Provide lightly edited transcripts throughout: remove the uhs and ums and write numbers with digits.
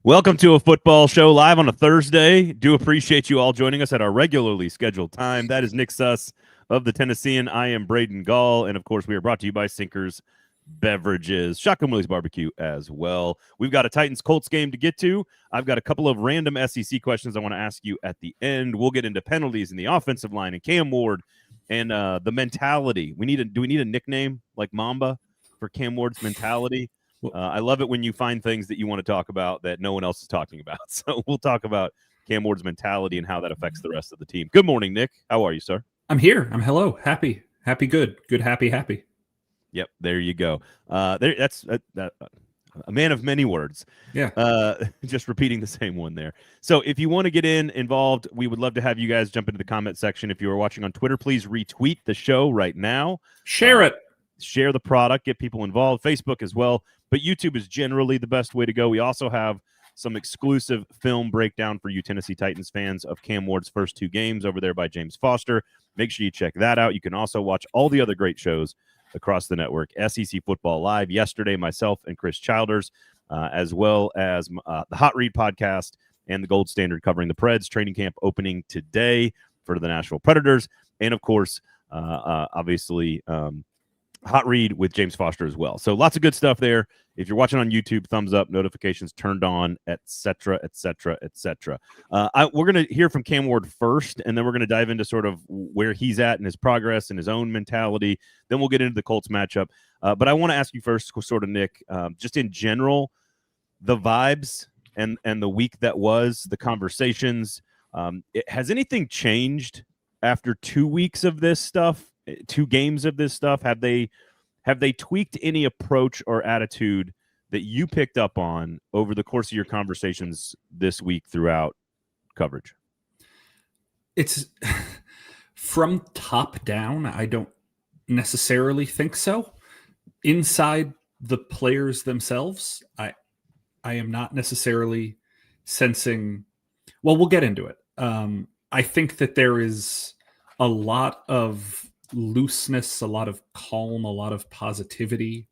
Welcome to a football show live on a Thursday. Do appreciate you all joining us at our regularly scheduled time. That is Nick Suss of the Tennessean. I am Braden Gall, and of course, we are brought to you by Sinkers Beverages, Shotgun Willie's Barbecue as well. We've got a Titans-Colts game to get to. I've got a couple of random SEC questions I want to ask you at the end. We'll get into penalties in the offensive line and Cam Ward and the mentality. Do we need a nickname like Mamba for Cam Ward's mentality? I love it when you find things that you want to talk about that no one else is talking about. So we'll talk about Cam Ward's mentality and how that affects the rest of the team. Good morning, Nick. How are you, sir? I'm here. I'm hello. Happy, good, happy. Yep, there you go. That's a man of many words. Yeah. Just repeating the same one there. So if you want to get involved, we would love to have you guys jump into the comment section. If you are watching on Twitter, please retweet the show right now. Share it. Share the product, get people involved. Facebook as well, but YouTube is generally the best way to go. We also have some exclusive film breakdown for you Tennessee Titans fans of Cam Ward's first two games over there by James Foster. Make sure you check that out. You can also watch all the other great shows across the network. SEC Football Live yesterday, myself and Chris Childers, as well as the Hot Read podcast and the Gold Standard covering the Preds training camp opening today for the Nashville Predators. And of course, obviously, Hot Read with James Foster as well. So lots of good stuff there. If you're watching on YouTube, thumbs up, notifications turned on, etc., etc., etc. We're going to hear from Cam Ward first, and then we're going to dive into sort of where he's at in his progress and his own mentality. Then we'll get into the Colts matchup. But I want to ask you first, sort of, Nick, just in general, the vibes and the week that was, the conversations. Has anything changed after 2 weeks of this stuff? 2 games of this stuff? Have they tweaked any approach or attitude that you picked up on over the course of your conversations this week throughout coverage? It's from top down. I don't necessarily think so. Inside the players themselves, I am not necessarily sensing. Well, we'll get into it. I think that there is a lot of looseness, a lot of calm, a lot of positivity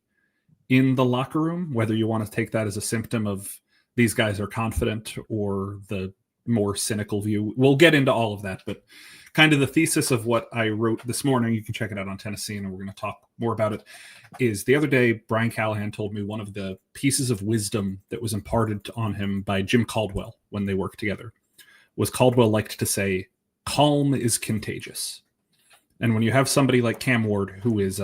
in the locker room, whether you want to take that as a symptom of these guys are confident or the more cynical view. We'll get into all of that, but kind of the thesis of what I wrote this morning, you can check it out on Tennessee, and we're going to talk more about it, is the other day, Brian Callahan told me one of the pieces of wisdom that was imparted on him by Jim Caldwell when they worked together was Caldwell liked to say, calm is contagious. And when you have somebody like Cam Ward, who is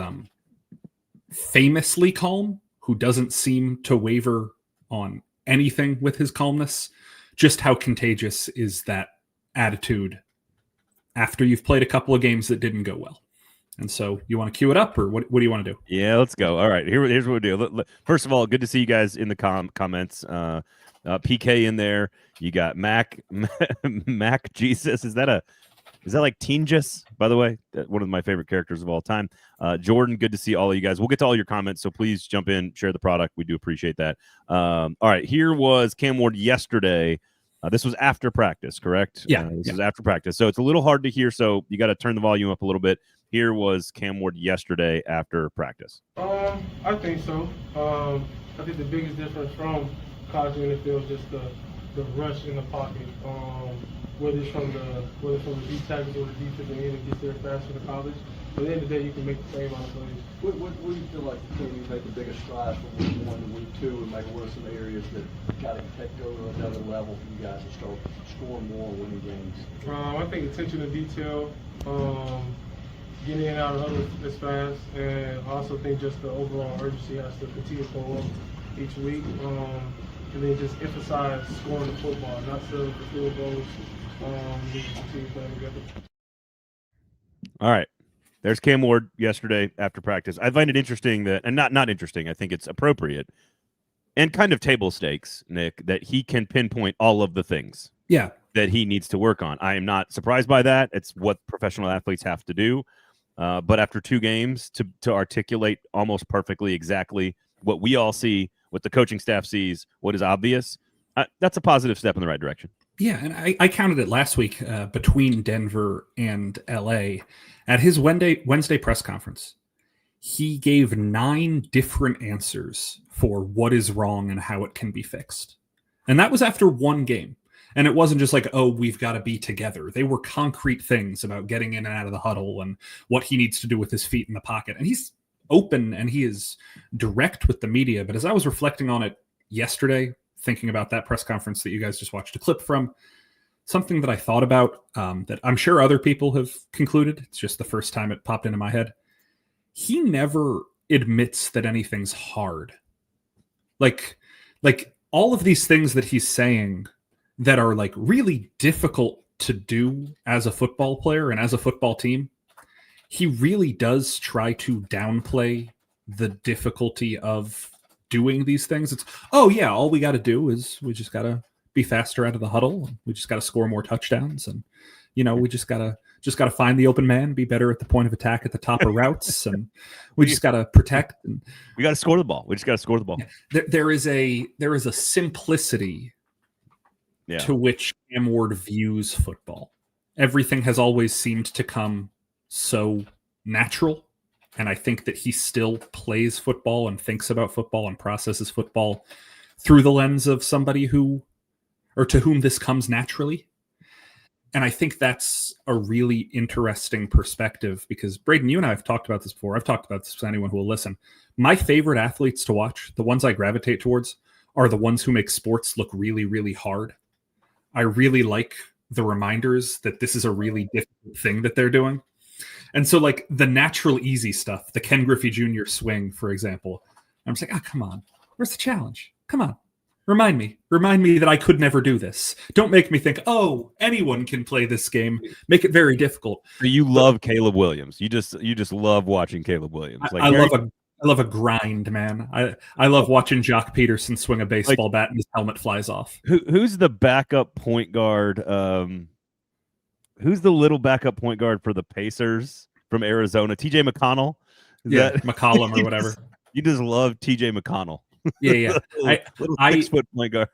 famously calm, who doesn't seem to waver on anything with his calmness, just how contagious is that attitude after you've played a couple of games that didn't go well? And so you want to cue it up, or what do you want to do? Yeah, let's go. All right, here's what we do. First of all, good to see you guys in the comments. PK in there. You got Mac Jesus. Is that like Teen Jus, by the way? One of my favorite characters of all time. Jordan, good to see all of you guys. We'll get to all your comments, so please jump in, share the product. We do appreciate that. All right, here was Cam Ward yesterday. This was after practice, correct? Yeah. This is after practice, so it's a little hard to hear, so you got to turn the volume up a little bit. Here was Cam Ward yesterday after practice. I think so. I think the biggest difference from college and NFL is just the rush in the pocket. Whether it's from the deep tackles or the defensive end, it gets there faster to college. But at the end of the day, you can make the same amount of plays. What do you feel like the team made the biggest strides from week 1 to week 2, and maybe what are some areas that got to go to another level for you guys to start scoring more and winning games? I think attention to detail, getting in and out of others as fast, and I also think just the overall urgency has to continue to go up each week. And then just emphasize scoring the football, not settling for field goals. All right. There's Cam Ward yesterday after practice. I find it interesting that, and not interesting, I think it's appropriate and kind of table stakes, Nick, that he can pinpoint all of the things that he needs to work on. I am not surprised by that. It's what professional athletes have to do. But after 2 games, to articulate almost perfectly exactly what we all see, what the coaching staff sees, what is obvious, that's a positive step in the right direction. Yeah, and I counted it last week between Denver and LA. At his Wednesday press conference, he gave 9 different answers for what is wrong and how it can be fixed. And that was after one game. And it wasn't just like, oh, we've got to be together. They were concrete things about getting in and out of the huddle and what he needs to do with his feet in the pocket. And he's open and he is direct with the media. But as I was reflecting on it yesterday, thinking about that press conference that you guys just watched a clip from, something that I thought about that I'm sure other people have concluded, it's just the first time it popped into my head. He never admits that anything's hard. Like all of these things that he's saying that are like really difficult to do as a football player and as a football team, he really does try to downplay the difficulty of doing these things. It's, oh yeah, all we got to do is we just got to be faster out of the huddle. We just got to score more touchdowns. And, we just got to find the open man, be better at the point of attack at the top of routes. And we just got to protect. And we got to score the ball. We just got to score the ball. There is a simplicity to which Cam Ward views football. Everything has always seemed to come so natural. And I think that he still plays football and thinks about football and processes football through the lens of somebody to whom this comes naturally. And I think that's a really interesting perspective because, Braden, you and I have talked about this before. I've talked about this to anyone who will listen. My favorite athletes to watch, the ones I gravitate towards, are the ones who make sports look really, really hard. I really like the reminders that this is a really difficult thing that they're doing. And so, like, the natural easy stuff, the Ken Griffey Jr. swing, for example, I'm just like, oh, come on. Where's the challenge? Come on. Remind me that I could never do this. Don't make me think, oh, anyone can play this game. Make it very difficult. You love Caleb Williams. You just love watching Caleb Williams. Like, I love a grind, man. I love watching Jock Peterson swing a baseball bat and his helmet flies off. Who's the backup point guard? Who's the little backup point guard for the Pacers from Arizona? TJ McConnell? McCollum or whatever. You just love TJ McConnell. Yeah. little 6-foot point guard.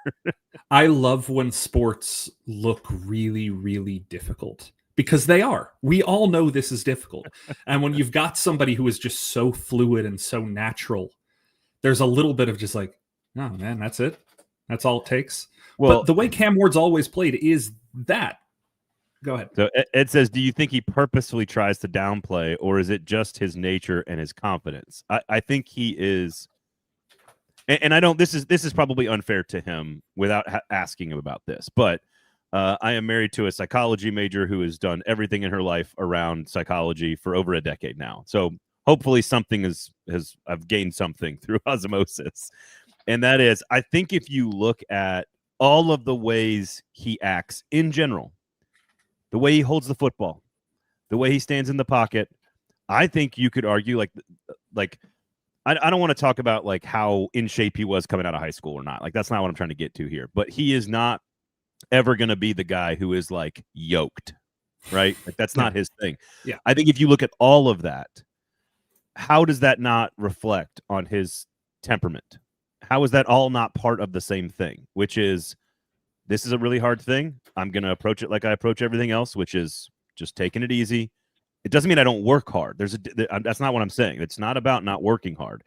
I love when sports look really, really difficult because they are. We all know this is difficult. And when you've got somebody who is just so fluid and so natural, there's a little bit of just like, oh man, that's it. That's all it takes. Well, but the way Cam Ward's always played is that. Go ahead. So Ed says, do you think he purposefully tries to downplay, or is it just his nature and his confidence? I think he is. And I don't. This is probably unfair to him without asking him about this. But I am married to a psychology major who has done everything in her life around psychology for over a decade now. So hopefully something I've gained something through osmosis. And that is, I think if you look at all of the ways he acts in general, the way he holds the football, the way he stands in the pocket, I think you could argue like. I don't want to talk about like how in shape he was coming out of high school or not. Like, that's not what I'm trying to get to here. But he is not ever going to be the guy who is like yoked, right? Like, that's not his thing. Yeah. I think if you look at all of that, how does that not reflect on his temperament? How is that all not part of the same thing? Which is, this is a really hard thing. I'm going to approach it like I approach everything else, which is just taking it easy. It doesn't mean I don't work hard. That's not what I'm saying. It's not about not working hard.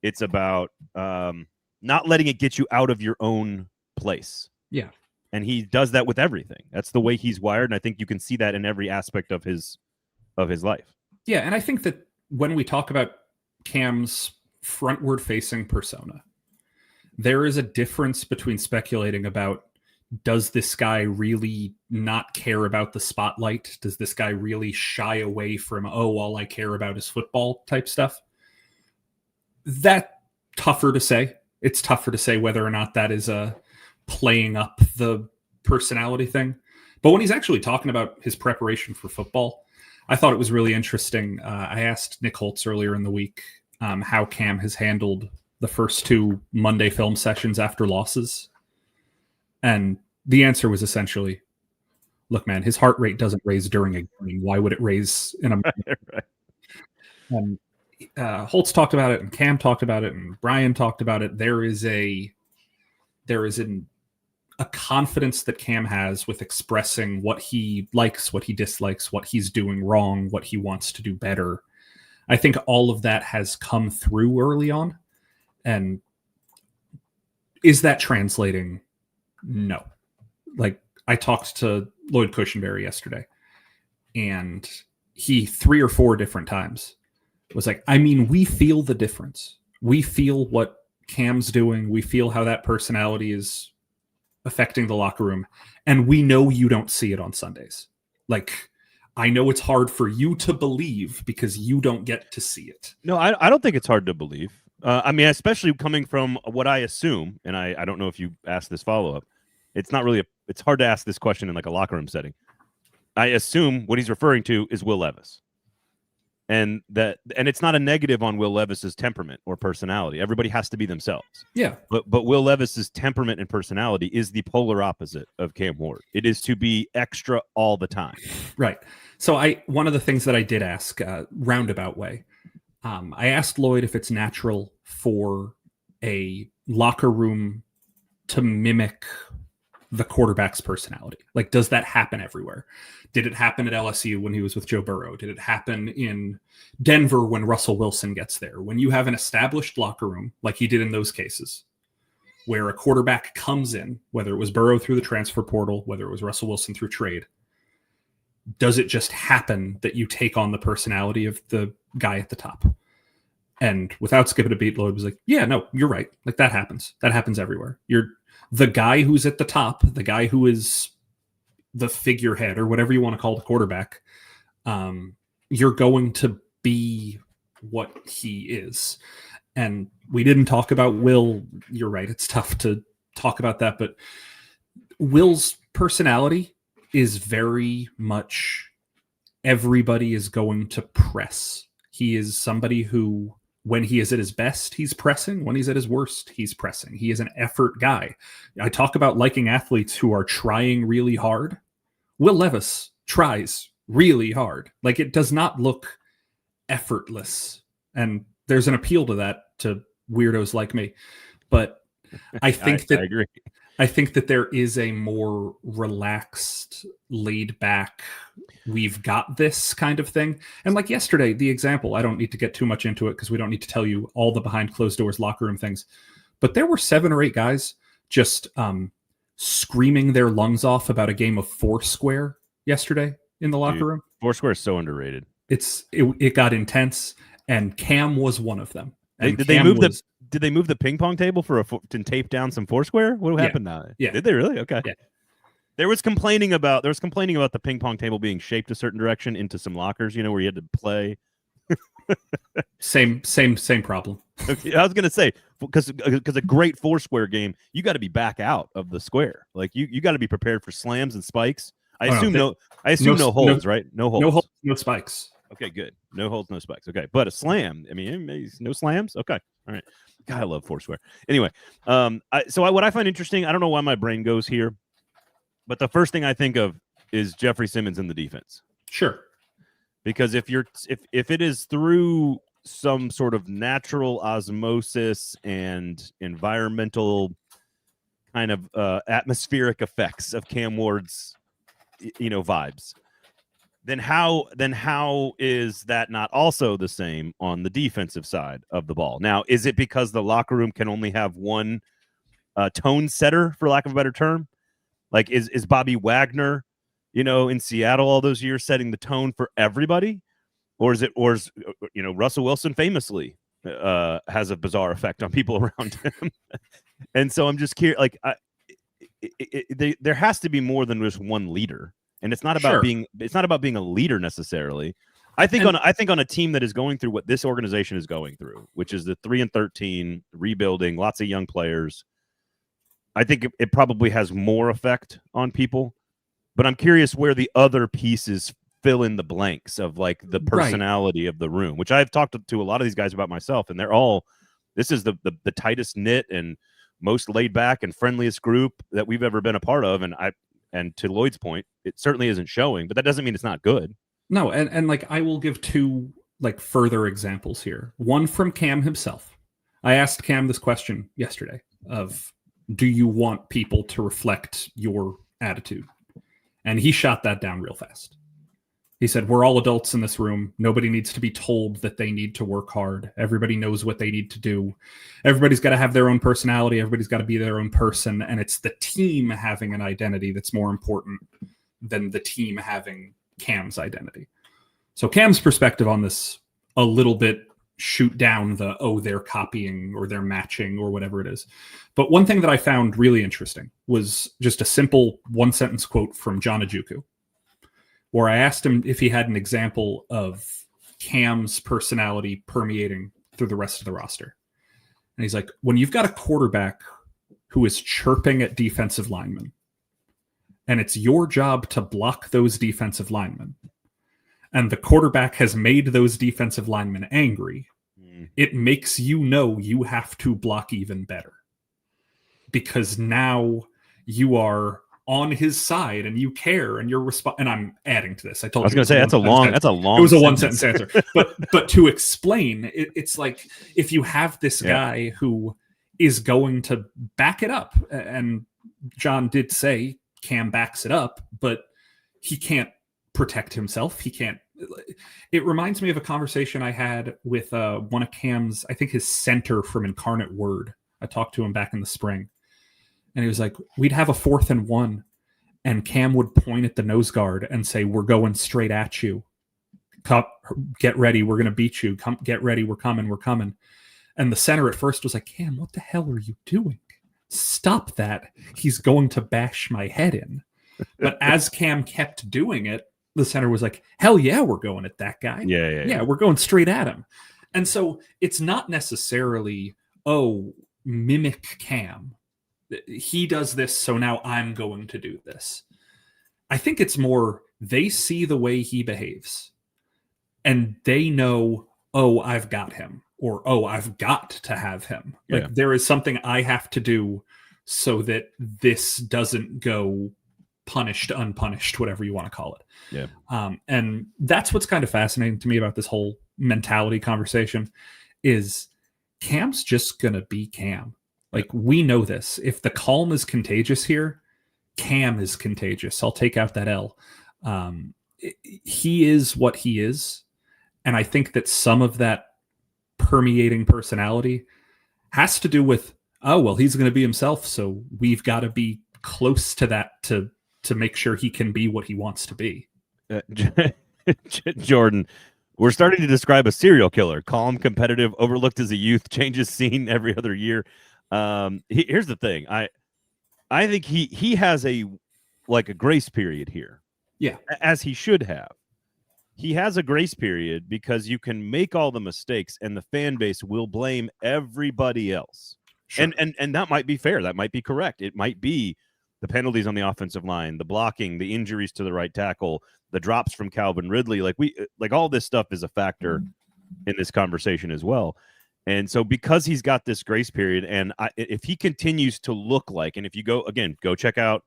It's about not letting it get you out of your own place. Yeah. And he does that with everything. That's the way he's wired. And I think you can see that in every aspect of his life. Yeah. And I think that when we talk about Cam's frontward facing persona, there is a difference between speculating about, does this guy really not care about the spotlight? Does this guy really shy away from, all I care about is football type stuff? That tougher to say. It's tougher to say whether or not that is a playing up the personality thing. But when he's actually talking about his preparation for football, I thought it was really interesting. I asked Nick Holtz earlier in the week how Cam has handled the first two Monday film sessions after losses. And the answer was essentially, look, man, his heart rate doesn't raise during a game. Why would it raise in a Right. And Holtz talked about it, and Cam talked about it, and Brian talked about it. There is a confidence that Cam has with expressing what he likes, what he dislikes, what he's doing wrong, what he wants to do better. I think all of that has come through early on. And is that translating No. Like, I talked to Lloyd Cushenberry yesterday, and he 3 or 4 different times was like, I mean, we feel the difference. We feel what Cam's doing. We feel how that personality is affecting the locker room. And we know you don't see it on Sundays. Like, I know it's hard for you to believe because you don't get to see it. No, I don't think it's hard to believe. I mean, especially coming from what I assume, and I don't know if you asked this follow-up. It's not really it's hard to ask this question in like a locker room setting. I assume what he's referring to is Will Levis. And it's not a negative on Will Levis's temperament or personality. Everybody has to be themselves. Yeah. But Will Levis's temperament and personality is the polar opposite of Cam Ward. It is to be extra all the time. Right. So one of the things that I did ask, roundabout way, I asked Lloyd if it's natural for a locker room to mimic the quarterback's personality. Like, does that happen everywhere? Did it happen at LSU when he was with Joe Burrow? Did it happen in Denver when Russell Wilson gets there? When you have an established locker room, like he did in those cases, where a quarterback comes in, whether it was Burrow through the transfer portal, whether it was Russell Wilson through trade, does it just happen that you take on the personality of the guy at the top? And without skipping a beat, Lloyd was like, yeah, no, you're right. Like, that happens. That happens everywhere. You're the guy who's at the top, the guy who is the figurehead or whatever you want to call the quarterback. You're going to be what he is. And we didn't talk about Will. You're right. It's tough to talk about that, but Will's personality is very much everybody is going to press. He is somebody who, when he is at his best, he's pressing. When he's at his worst, he's pressing. He is an effort guy. I talk about liking athletes who are trying really hard. Will Levis tries really hard. Like, it does not look effortless. And there's an appeal to that to weirdos like me. But I think I agree. I think that there is a more relaxed, laid back, we've got this kind of thing. And like yesterday, the example, I don't need to get too much into it because we don't need to tell you all the behind closed doors locker room things. But there were 7 or 8 guys just screaming their lungs off about a game of Foursquare yesterday in the locker room. Foursquare is so underrated. It got intense, and Cam was one of them. Did they move the ping pong table to tape down some Foursquare? What happened now? Yeah. Did they really? Okay. Yeah. There was complaining about the ping pong table being shaped a certain direction into some lockers, where you had to play. Same problem. Okay, I was gonna say, because a great Foursquare game, you got to be back out of the square. Like you got to be prepared for slams and spikes. I assume no holds, right? No holds. No holds, no spikes. Okay, good. No holds, no spikes. Okay, but a slam. I mean, no slams. Okay, all right. God, I love Foursquare. Anyway, what I find interesting, I don't know why my brain goes here, but the first thing I think of is Jeffrey Simmons in the defense. Sure. Because if it is through some sort of natural osmosis and environmental kind of atmospheric effects of Cam Ward's vibes, then how is that not also the same on the defensive side of the ball? Now, is it because the locker room can only have one tone setter, for lack of a better term? Like, is Bobby Wagner, in Seattle all those years setting the tone for everybody? Or is Russell Wilson famously has a bizarre effect on people around him? And so I'm just curious, like, there has to be more than just one leader. And it's not about being a leader necessarily. I think on a team that is going through what this organization is going through, which is the 3-13 rebuilding, lots of young players, I think it probably has more effect on people. But I'm curious where the other pieces fill in the blanks of like the personality of the room, which I've talked to a lot of these guys about myself, and this is the tightest knit and most laid back and friendliest group that we've ever been a part of. And to Lloyd's point, it certainly isn't showing, but that doesn't mean it's not good. No, and like I will give 2 like further examples here. One from Cam himself. I asked Cam this question yesterday of, do you want people to reflect your attitude? And he shot that down real fast. He said, we're all adults in this room. Nobody needs to be told that they need to work hard. Everybody knows what they need to do. Everybody's got to have their own personality. Everybody's got to be their own person. And it's the team having an identity that's more important than the team having Cam's identity. So Cam's perspective on this a little bit shoot down the, oh, they're copying or they're matching or whatever it is. But one thing that I found really interesting was just a simple one-sentence quote from John Ojukwu, where I asked him if he had an example of Cam's personality permeating through the rest of the roster. And he's like, when you've got a quarterback who is chirping at defensive linemen, and it's your job to block those defensive linemen, and the quarterback has made those defensive linemen angry, it makes you know you have to block even better. Because now you are on his side and you care and you're and I'm adding to this. I was going to say that's a long. It was a one sentence answer. But to explain, it's like if you have this guy who is going to back it up, and John did say Cam backs it up, but he can't protect himself. He can't. It reminds me of a conversation I had with one of Cam's, I think his center from Incarnate Word. I talked to him back in the spring. And he was like, we'd have a 4th and 1, and Cam would point at the nose guard and say, we're going straight at you. Get ready. We're going to beat you. Come, get ready. We're coming. And the center at first was like, Cam, what the hell are you doing? Stop that. He's going to bash my head in. But as Cam kept doing it, the center was like, hell yeah, we're going at that guy. Yeah, we're going straight at him. And so it's not necessarily, oh, mimic Cam. He does this, so now I'm going to do this. I think it's more they see the way he behaves and they know, oh, I've got him, or oh, I've got to have him. Like there is something I have to do so that this doesn't go punished, unpunished, whatever you want to call it. And that's what's kind of fascinating to me about this whole mentality conversation is Cam's just going to be Cam. Like, we know this. If the calm is contagious here, Cam is contagious. I'll take out that L. He is what he is. And I think that some of that permeating personality has to do with, oh, well, he's going to be himself. So we've got to be close to that to make sure he can be what he wants to be. Jordan, we're starting to describe a serial killer. Calm, competitive, overlooked as a youth, changes scene every other year. Here's the thing. I think he has a grace period here. Yeah. As he should have. He has a grace period because you can make all the mistakes and the fan base will blame everybody else. Sure. And that might be fair. That might be correct. It might be the penalties on the offensive line, the blocking, the injuries to the right tackle, the drops from Calvin Ridley. Like all this stuff is a factor in this conversation as well. And so because he's got this grace period, and if he continues to look like, and if you go check out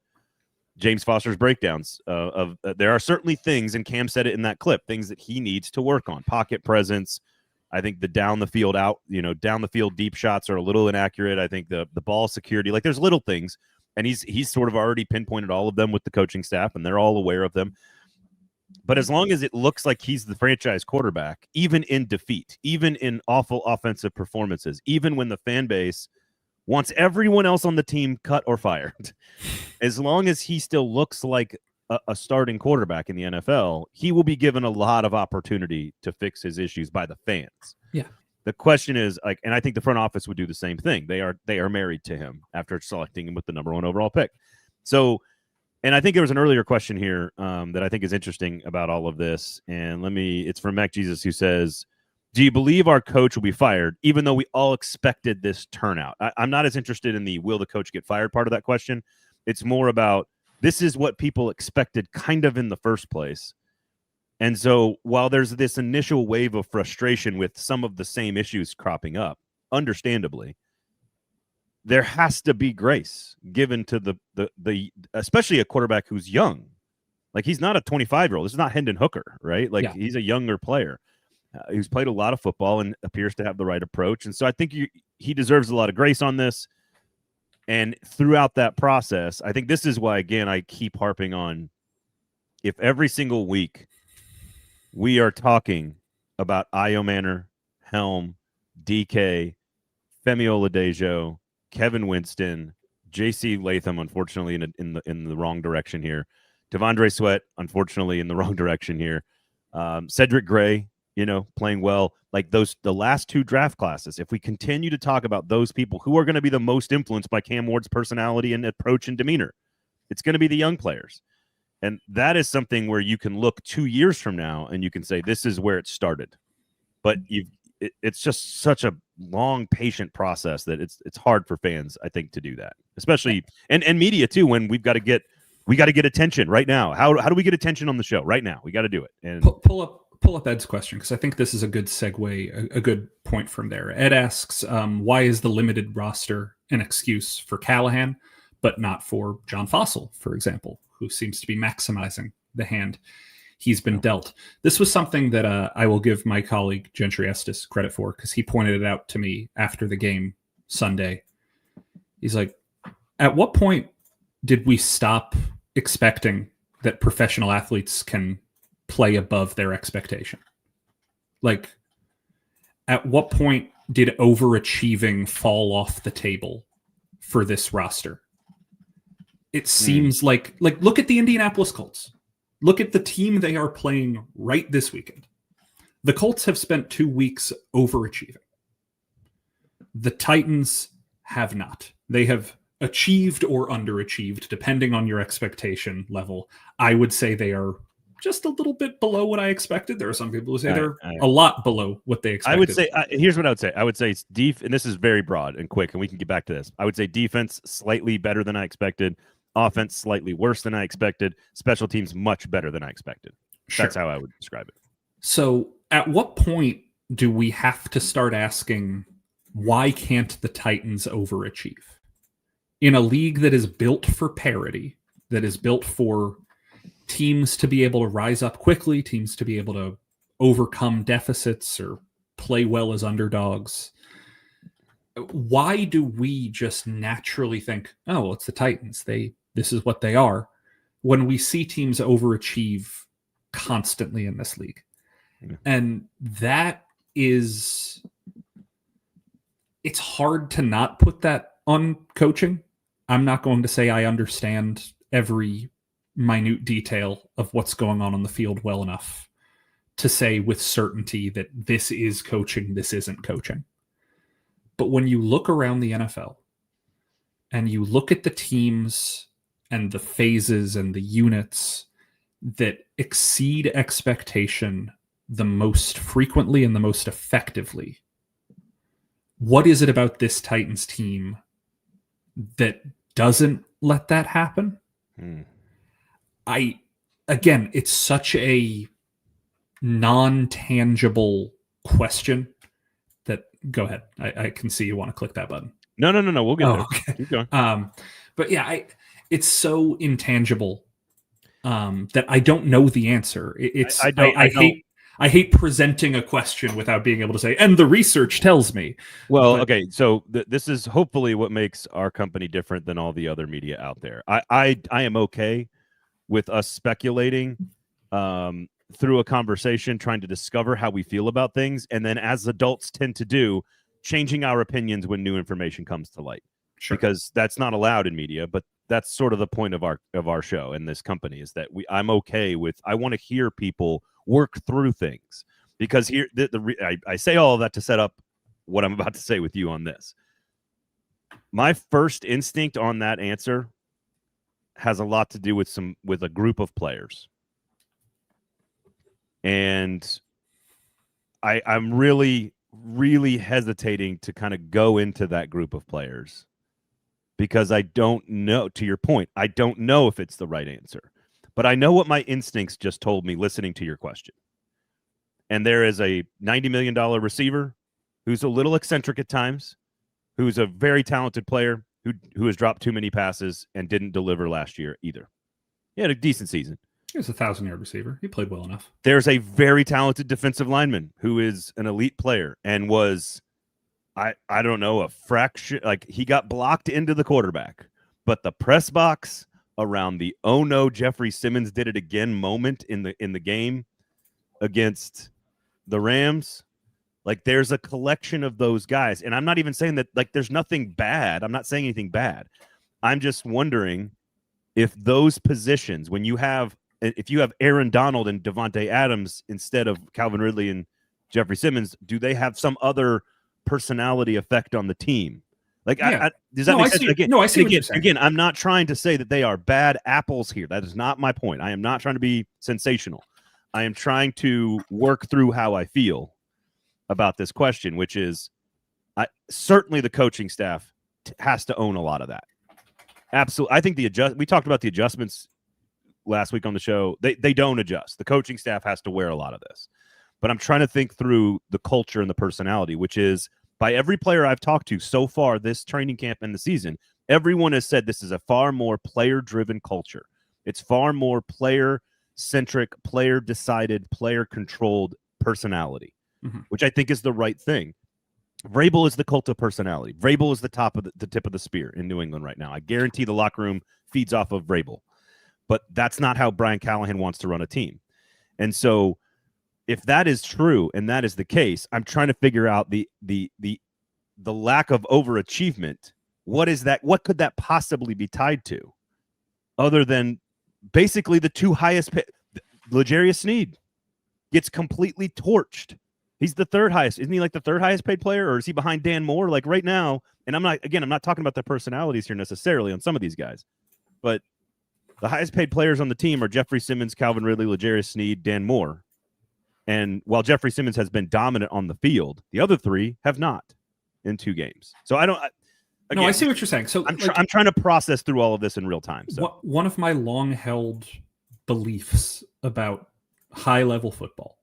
James Foster's breakdowns of there are certainly things, and Cam said it in that clip, things that he needs to work on. Pocket presence. I think the down the field deep shots are a little inaccurate. I think the ball security, like there's little things, and he's sort of already pinpointed all of them with the coaching staff, and they're all aware of them. But as long as it looks like he's the franchise quarterback, even in defeat, even in awful offensive performances, even when the fan base wants everyone else on the team cut or fired, as long as he still looks like a starting quarterback in the NFL, he will be given a lot of opportunity to fix his issues by the fans. Yeah. The question is, and I think the front office would do the same thing. They are married to him after selecting him with the #1 overall pick. So, and I think there was an earlier question here that I think is interesting about all of this. And it's from Mac Jesus, who says, do you believe our coach will be fired, even though we all expected this turnout? I'm not as interested in the will the coach get fired part of that question. It's more about this is what people expected kind of in the first place. And so while there's this initial wave of frustration with some of the same issues cropping up, understandably, there has to be grace given to the especially a quarterback who's young. Like, he's not a 25-year-old. This is not Hendon Hooker, right? Like, he's a younger player who's played a lot of football and appears to have the right approach. And so I think he deserves a lot of grace on this. And throughout that process, I think this is why, again, I keep harping on, if every single week we are talking about Io Manor, Helm, DK, Femi Oladejo, Kevin Winston, J.C. Latham, unfortunately in the wrong direction here. Devondre Sweat, unfortunately in the wrong direction here. Cedric Gray, playing well. Like the last two draft classes, if we continue to talk about those people who are going to be the most influenced by Cam Ward's personality and approach and demeanor, it's going to be the young players. And that is something where you can look 2 years from now and you can say, this is where it started. But it's just such a long, patient process that it's hard for fans, I think, to do that, especially and media too. When we got to get attention right now. How do we get attention on the show right now? We got to do it. And pull up Ed's question, because I think this is a good segue, a good point from there. Ed asks, why is the limited roster an excuse for Callahan, but not for John Fossil, for example, who seems to be maximizing the hand he's been dealt? This was something that I will give my colleague Gentry Estes credit for, because he pointed it out to me after the game Sunday. He's like, at what point did we stop expecting that professional athletes can play above their expectation? Like, at what point did overachieving fall off the table for this roster? It seems like look at the Indianapolis Colts. Look at the team they are playing right this weekend. The Colts have spent 2 weeks overachieving. The Titans have not. They have achieved or underachieved, depending on your expectation level. I would say they are just a little bit below what I expected. There are some people who say they're a lot below what they expected. I would say, here's what I would say. I would say it's and this is very broad and quick, and we can get back to this. I would say defense slightly better than I expected. Offense slightly worse than I expected. Special teams much better than I expected. Sure. That's how I would describe it. So at what point do we have to start asking, why can't the Titans overachieve? In a league that is built for parity, that is built for teams to be able to rise up quickly, teams to be able to overcome deficits or play well as underdogs, why do we just naturally think, oh, well, it's the Titans, this is what they are, when we see teams overachieve constantly in this league? Yeah. And that is, it's hard to not put that on coaching. I'm not going to say I understand every minute detail of what's going on the field well enough to say with certainty that this is coaching, this isn't coaching. But when you look around the NFL and you look at the teams and the phases and the units that exceed expectation the most frequently and the most effectively, what is it about this Titans team that doesn't let that happen? Again, it's such a non-tangible question that, go ahead. I can see you want to click that button. No. We'll get there. Okay. Keep going. But yeah, it's so intangible that I don't know the answer. I hate presenting a question without being able to say, and the research tells me. Well, okay, so this is hopefully what makes our company different than all the other media out there. I am okay with us speculating through a conversation, trying to discover how we feel about things, and then, as adults tend to do, changing our opinions when new information comes to light. Sure. Because that's not allowed in media, but that's sort of the point of our show and this company, is that I'm okay with, I want to hear people work through things, because here I say all of that to set up what I'm about to say with you on this. My first instinct on that answer has a lot to do with a group of players, and I'm really hesitating to kind of go into that group of players, because I don't know, to your point, I don't know if it's the right answer. But I know what my instincts just told me listening to your question. And there is a $90 million receiver who's a little eccentric at times, who's a very talented player who has dropped too many passes and didn't deliver last year either. He had a decent season. He was a 1,000-yard receiver. He played well enough. There's a very talented defensive lineman who is an elite player and was, I don't know, a fraction, like he got blocked into the quarterback. But the press box around the "oh no, Jeffrey Simmons did it again" moment in the game, against the Rams. Like, there's a collection of those guys. And I'm not even saying that, like, there's nothing bad. I'm not saying anything bad. I'm just wondering if those positions, if you have Aaron Donald and Devontae Adams instead of Calvin Ridley and Jeffrey Simmons, do they have some other personality effect on the team? Like, Yeah. does that make sense? I see what you're saying. Again, I'm not trying to say that they are bad apples here. That is not my point. I am not trying to be sensational. I am trying to work through how I feel about this question, which is certainly the coaching staff has to own a lot of that. Absolutely. I think we talked about the adjustments last week on the show. They don't adjust. The coaching staff has to wear a lot of this. But I'm trying to think through the culture and the personality, which is, by every player I've talked to so far this training camp and the season, everyone has said this is a far more player-driven culture. It's far more player-centric, player-decided, player-controlled personality, which I think is the right thing. Vrabel is the cult of personality. Vrabel is the tip of the spear in New England right now. I guarantee the locker room feeds off of Vrabel. But that's not how Brian Callahan wants to run a team. And so if that is true and that is the case, I'm trying to figure out the lack of overachievement. What is that? What could that possibly be tied to, other than basically the two highest paid? L'Jarius Sneed gets completely torched. He's the third highest. Isn't he like the third highest paid player, or is he behind Dan Moore? Like right now, and I'm not talking about their personalities here necessarily on some of these guys, but the highest paid players on the team are Jeffrey Simmons, Calvin Ridley, L'Jarius Sneed, Dan Moore. And while Jeffrey Simmons has been dominant on the field, the other three have not in 2 games. So I see what you're saying. So I'm trying to process through all of this in real time. So one of my long-held beliefs about high-level football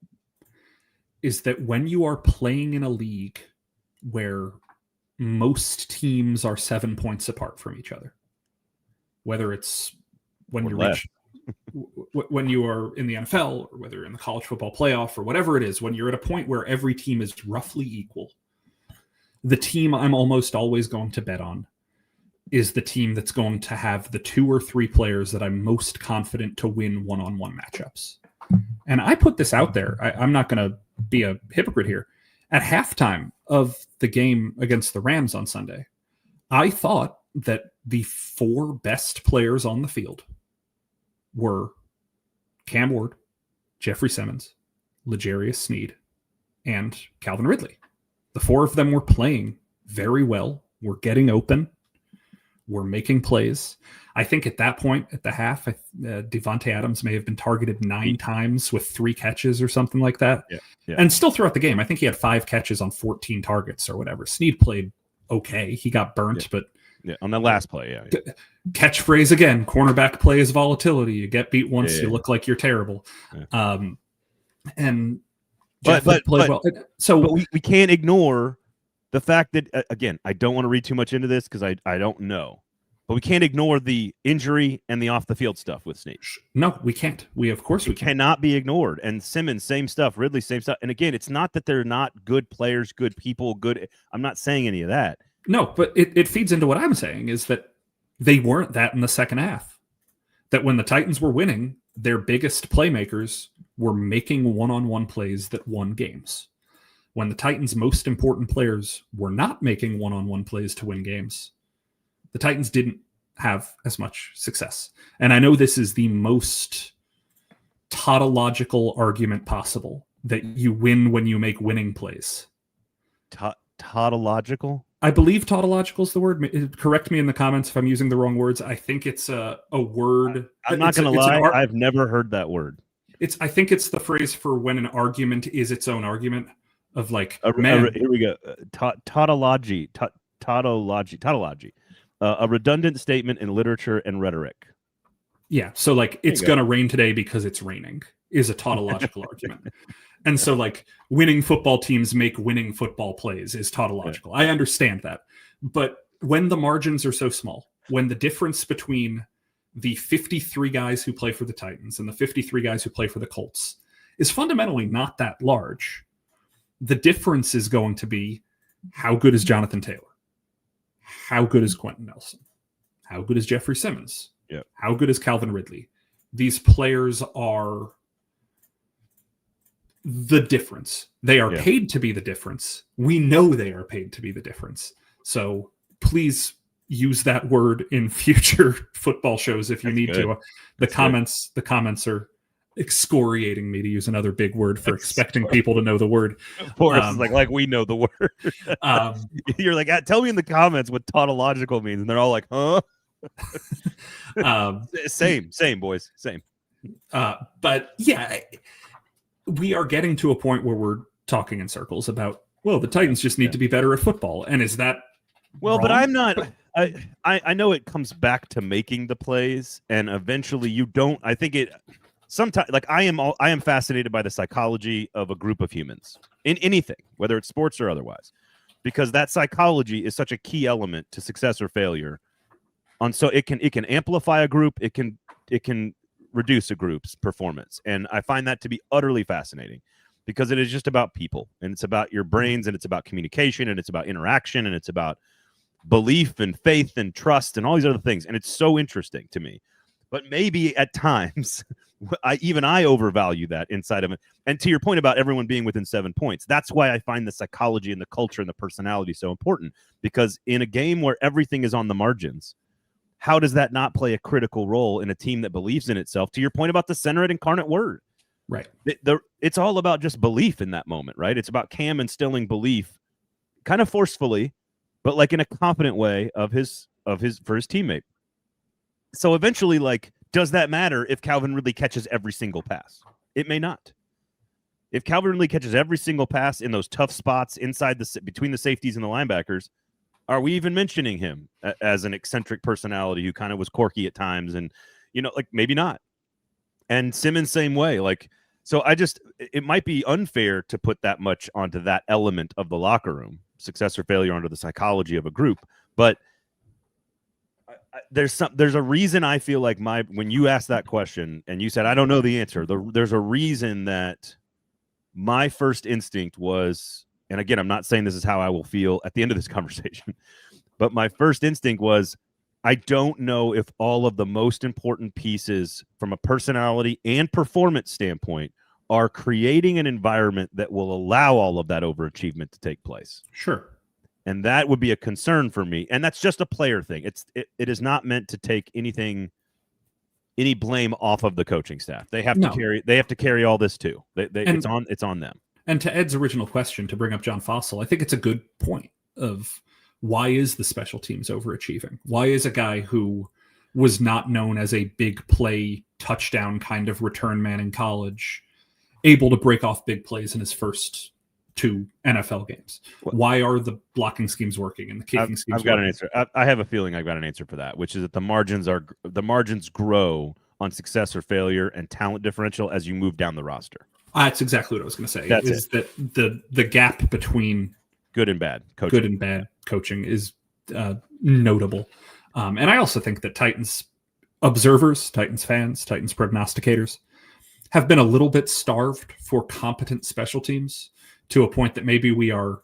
is that when you are playing in a league where most teams are 7 points apart from each other, whether it's when you are in the NFL, or whether in the college football playoff, or whatever it is, when you're at a point where every team is roughly equal, the team I'm almost always going to bet on is the team that's going to have the 2 or 3 players that I'm most confident to win one-on-one matchups. And I put this out there. I'm not going to be a hypocrite here. At halftime of the game against the Rams on Sunday, I thought that the 4 best players on the field were Cam Ward, Jeffrey Simmons, L'Jarius Sneed, and Calvin Ridley. The 4 of them were playing very well. We're getting open. We're making plays. I think at that point, at the half, Devontae Adams may have been targeted 9 times with 3 catches or something like that. Yeah. And still throughout the game, I think he had 5 catches on 14 targets or whatever. Sneed played okay. He got burnt, but on the last play, catchphrase again, cornerback play is volatility. You get beat once, you look like you're terrible. Yeah. And but played well. So we can't ignore the fact that, again, I don't want to read too much into this because I don't know. But we can't ignore the injury and the off-the-field stuff with Sneed. No, we can't. Of course we cannot be ignored. And Simmons, same stuff. Ridley, same stuff. And again, it's not that they're not good players, good people, good. I'm not saying any of that. No, but it feeds into what I'm saying is that they weren't that in the second half. That when the Titans were winning, their biggest playmakers were making one-on-one plays that won games. When the Titans' most important players were not making one-on-one plays to win games, the Titans didn't have as much success. And I know this is the most tautological argument possible, that you win when you make winning plays. Tautological? I believe tautological is the word. Correct me in the comments if I'm using the wrong words. I think it's a word. I'm not going to lie. I've never heard that word. I think it's the phrase for when an argument is its own argument of like, here we go. Tautology. Tautology. A redundant statement in literature and rhetoric. Yeah. So like, it's going to rain today because it's raining is a tautological argument. And so like winning football teams make winning football plays is tautological. Yeah. I understand that. But when the margins are so small, when the difference between the 53 guys who play for the Titans and the 53 guys who play for the Colts is fundamentally not that large, the difference is going to be how good is Jonathan Taylor? How good is Quentin Nelson? How good is Jeffrey Simmons? Yeah. How good is Calvin Ridley? These players are the difference. They are Yeah. paid to be the difference. We know they are paid to be the difference. So please use that word in future football shows if you need good. to. The comments are excoriating me, to use another big word, for expecting people to know the word. Of course, it's like we know the word. You're like, tell me in the comments what tautological means, and they're all like, huh? Same, boys, same. But yeah, we are getting to a point where we're talking in circles about, well, the Titans just need to be better at football. And is that wrong? But I'm not. I know it comes back to making the plays, and eventually you don't. I think it sometimes, like, I am fascinated by the psychology of a group of humans in anything, whether it's sports or otherwise, because that psychology is such a key element to success or failure. So it can amplify a group, it can reduce a group's performance, and I find that to be utterly fascinating, because it is just about people, and it's about your brains, and it's about communication, and it's about interaction, and it's about belief and faith and trust and all these other things, and it's so interesting to me. But maybe at times I overvalue that inside of it. And to your point about everyone being within 7 points, that's why I find the psychology and the culture and the personality so important, because in a game where everything is on the margins, how does that not play a critical role in a team that believes in itself? To your point about the center at Incarnate Word, right? It's all about just belief in that moment, right? It's about Cam instilling belief, kind of forcefully, but like in a confident way for his teammate. So eventually, like, does that matter if Calvin Ridley catches every single pass? It may not. If Calvin Ridley catches every single pass in those tough spots between the safeties and the linebackers, are we even mentioning him as an eccentric personality who kind of was quirky at times? And, like, maybe not. And Simmons, same way. Like, so it might be unfair to put that much onto that element of the locker room, success or failure, onto the psychology of a group. But there's a reason I feel like when you asked that question and you said, I don't know the answer, there's a reason that my first instinct was, and again, I'm not saying this is how I will feel at the end of this conversation, but my first instinct was, I don't know if all of the most important pieces from a personality and performance standpoint are creating an environment that will allow all of that overachievement to take place. Sure. And that would be a concern for me. And that's just a player thing. It is not meant to take any blame off of the coaching staff. They have to carry all this too. It's on them. And to Ed's original question, to bring up John Fossil, I think it's a good point of why is the special teams overachieving? Why is a guy who was not known as a big play touchdown kind of return man in college able to break off big plays in his first 2 NFL games? Why are the blocking schemes working and the kicking schemes? I've got an answer. I have a feeling I've got an answer for that, which is that the margins grow on success or failure and talent differential as you move down the roster. That's exactly what I was going to say. That the gap between good and bad coaching is notable. And I also think that Titans observers, Titans fans, Titans prognosticators have been a little bit starved for competent special teams, to a point that maybe we are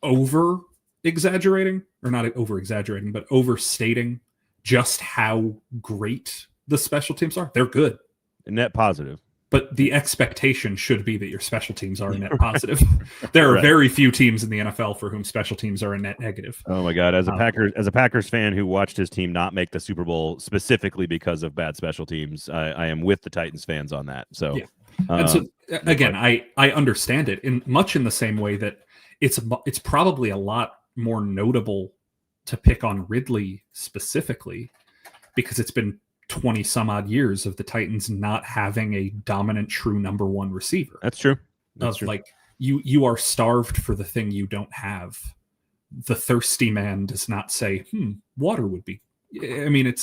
over-exaggerating, or not over-exaggerating, but overstating just how great the special teams are. They're good. Net positive. But the expectation should be that your special teams are a net positive. There are very few teams in the NFL for whom special teams are a net negative. Oh my God! As a Packers fan who watched his team not make the Super Bowl specifically because of bad special teams, I am with the Titans fans on that. So, yeah. And so again, I understand it in the same way that it's probably a lot more notable to pick on Ridley specifically, because it's been 20 some odd years of the Titans not having a dominant true number 1 receiver. That's true. True. Like you are starved for the thing you don't have. The thirsty man does not say, water would be. I mean,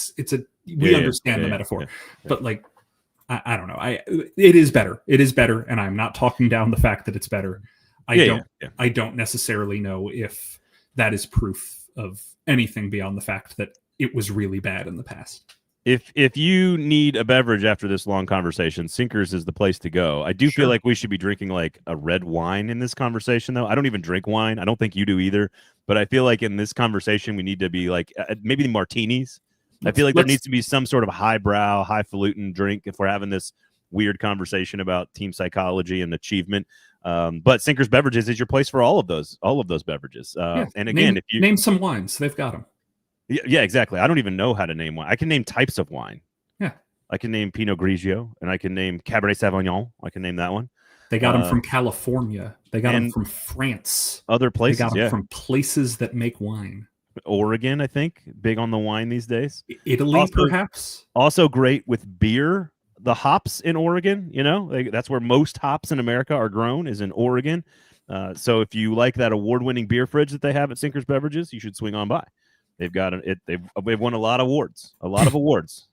we understand the metaphor, but like, I don't know. It is better. It is better. And I'm not talking down the fact that it's better. I don't necessarily know if that is proof of anything beyond the fact that it was really bad in the past. If you need a beverage after this long conversation, Sinkers is the place to go. I do feel like we should be drinking like a red wine in this conversation, though. I don't even drink wine. I don't think you do either. But I feel like in this conversation, we need to be like maybe martinis. I feel like there needs to be some sort of highbrow, highfalutin drink if we're having this weird conversation about team psychology and achievement. But Sinkers Beverages is your place for all of those beverages. And again, if you name some wines, they've got them. Yeah, exactly. I don't even know how to name wine. I can name types of wine. Yeah. I can name Pinot Grigio, and I can name Cabernet Sauvignon. I can name that one. They got them from California. They got them from France. Other places, They got them from places that make wine. Oregon, I think, big on the wine these days. Italy, perhaps. Also great with beer. The hops in Oregon, that's where most hops in America are grown, is in Oregon. So if you like that award-winning beer fridge that they have at Sinkers Beverages, you should swing on by. They've got it. They've won a lot of awards.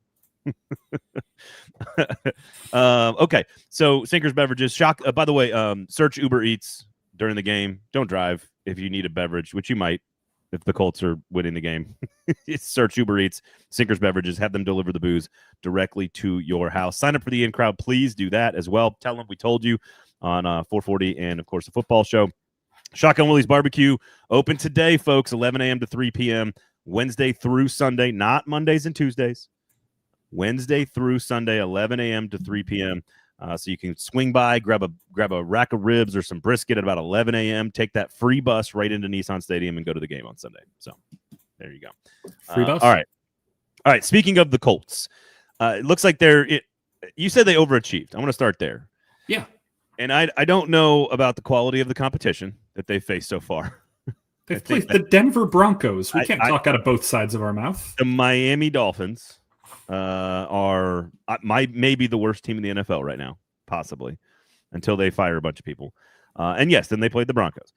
Okay, so Sinkers Beverages. By the way, search Uber Eats during the game. Don't drive if you need a beverage, which you might if the Colts are winning the game. Search Uber Eats, Sinkers Beverages, have them deliver the booze directly to your house. Sign up for the in-crowd. Please do that as well. Tell them we told you on 440 and, of course, the football show. Shotgun Willie's Barbecue, open today, folks, 11 a.m. to 3 p.m., Wednesday through Sunday, not Mondays and Tuesdays. Wednesday through Sunday, 11 a.m. to 3 p.m. So you can swing by, grab a rack of ribs or some brisket at about 11 a.m., take that free bus right into Nissan Stadium and go to the game on Sunday. So there you go. Free bus? All right. Speaking of the Colts, it looks like you said they overachieved. I'm going to start there. Yeah. And I don't know about the quality of the competition that they've faced so far. They've played the Denver Broncos. We can't talk out of both sides of our mouth. The Miami Dolphins are maybe the worst team in the NFL right now, possibly, until they fire a bunch of people. And yes, then they played the Broncos.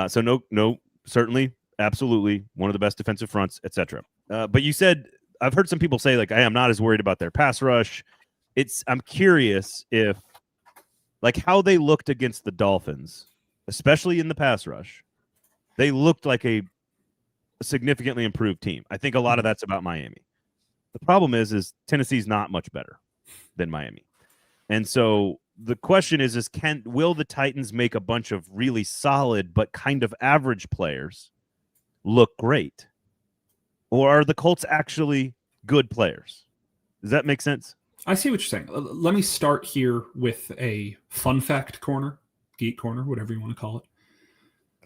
So no, certainly, absolutely, one of the best defensive fronts, etc. But you said, I've heard some people say, like, I am not as worried about their pass rush. I'm curious if, like, how they looked against the Dolphins, especially in the pass rush, they looked like a significantly improved team. I think a lot of that's about Miami. The problem is Tennessee's not much better than Miami. And so the question is will the Titans make a bunch of really solid but kind of average players look great? Or are the Colts actually good players? Does that make sense? I see what you're saying. Let me start here with a fun fact corner, geek corner, whatever you want to call it.